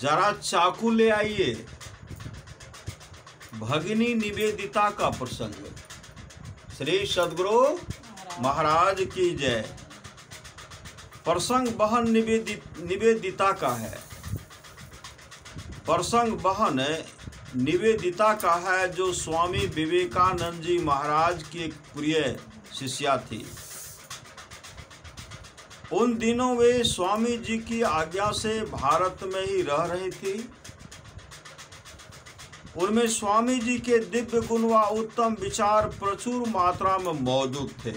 जरा चाकू ले आइए। भगिनी निवेदिता का प्रसंग। श्री सद्गुरु महाराज की जय। प्रसंग बहन निवेदिता का है। प्रसंग बहन निवेदिता का है, जो स्वामी विवेकानंद जी महाराज की एक प्रिय शिष्या थी। उन दिनों वे स्वामी जी की आज्ञा से भारत में ही रह रही थी। उनमें स्वामी जी के दिव्य गुण व उत्तम विचार प्रचुर मात्रा में मौजूद थे।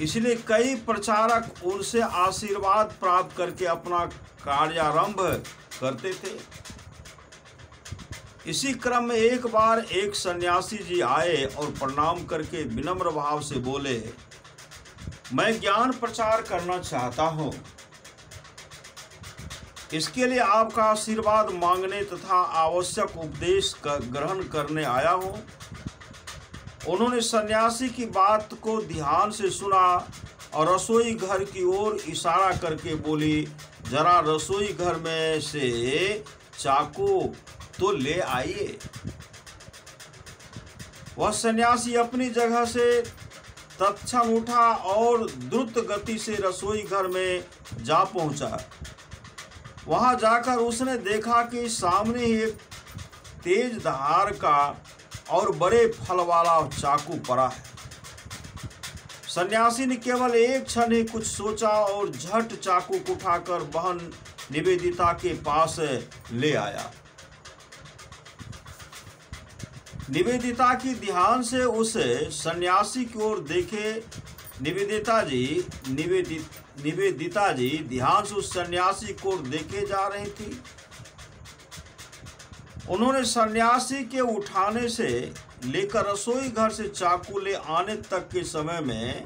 इसलिए कई प्रचारक उनसे आशीर्वाद प्राप्त करके अपना कार्यारंभ करते थे। इसी क्रम में एक बार एक सन्यासी जी आए और प्रणाम करके विनम्र भाव से बोले, मैं ज्ञान प्रचार करना चाहता हूं। इसके लिए आपका आशीर्वाद मांगने तथा आवश्यक उपदेश ग्रहण करने आया हूं। उन्होंने सन्यासी की बात को ध्यान से सुना और रसोई घर की ओर इशारा करके बोली, जरा रसोई घर में से चाकू तो ले आइए। वह सन्यासी अपनी जगह से तत्क्षण उठा और द्रुत गति से रसोई घर में जा पहुंचा। वहां जाकर उसने देखा कि सामने ही एक तेज धार का और बड़े फल वाला चाकू पड़ा है। सन्यासी ने केवल एक क्षण ही कुछ सोचा और झट चाकू को उठाकर बहन निवेदिता के पास ले आया। निवेदिता की ध्यान से उस सन्यासी की ओर देखे। निवेदिता जी ध्यान से उस सन्यासी की ओर देखे जा रही थी। उन्होंने सन्यासी के उठाने से लेकर रसोई घर से चाकू ले आने तक के समय में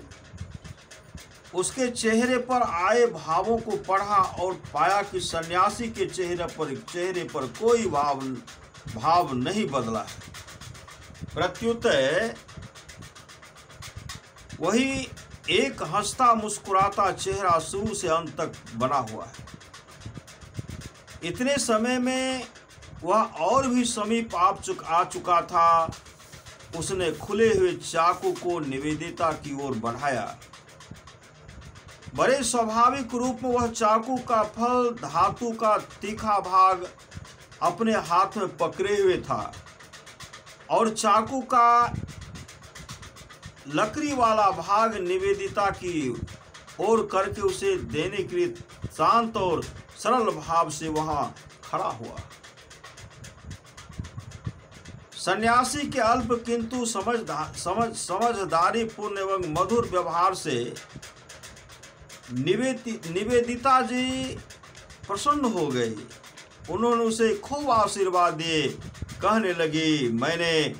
उसके चेहरे पर आए भावों को पढ़ा और पाया कि सन्यासी के चेहरे पर कोई भाव नहीं बदला है। प्रत्युत वही एक हंसता मुस्कुराता चेहरा शुरू से अंत तक बना हुआ है। इतने समय में वह और भी समीप आ चुका था। उसने खुले हुए चाकू को निवेदिता की ओर बढ़ाया। बड़े स्वाभाविक रूप में वह चाकू का फल धातु का तीखा भाग अपने हाथ में पकड़े हुए था और चाकू का लकड़ी वाला भाग निवेदिता की ओर करके उसे देने के लिए शांत और सरल भाव से वहां खड़ा हुआ। सन्यासी के अल्प किंतु समझदारी पूर्ण एवं मधुर व्यवहार से निवेदिता जी प्रसन्न हो गई। उन्होंने उसे खूब आशीर्वाद दिए। कहने लगी, मैंने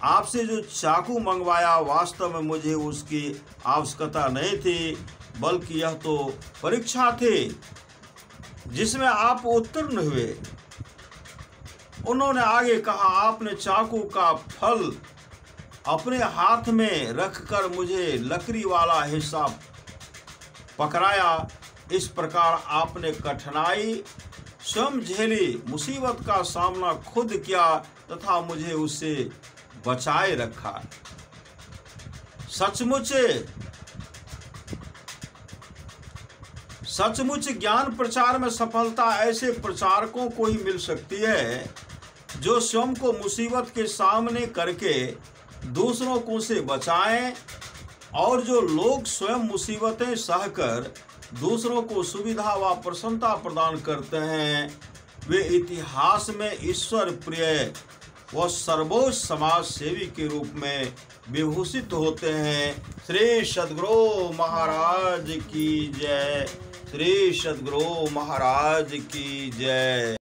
आपसे जो चाकू मंगवाया वास्तव में मुझे उसकी आवश्यकता नहीं थी, बल्कि यह तो परीक्षा थी जिसमें आप उत्तीर्ण हुए। उन्होंने आगे कहा, आपने चाकू का फल अपने हाथ में रखकर मुझे लकड़ी वाला हिस्सा पकड़ाया। इस प्रकार आपने कठिनाई स्वयं झेली, मुसीबत का सामना खुद किया तथा मुझे उससे बचाए रखा। सचमुच ज्ञान प्रचार में सफलता ऐसे प्रचारकों को ही मिल सकती है जो स्वयं को मुसीबत के सामने करके दूसरों को से बचाएं, और जो लोग स्वयं मुसीबतें सहकर दूसरों को सुविधा व प्रसन्नता प्रदान करते हैं, वे इतिहास में ईश्वर प्रिय व सर्वोच्च समाज सेवी के रूप में विभूषित होते हैं। श्री सद्गुरु महाराज की जय। श्री सद्गुरु महाराज की जय।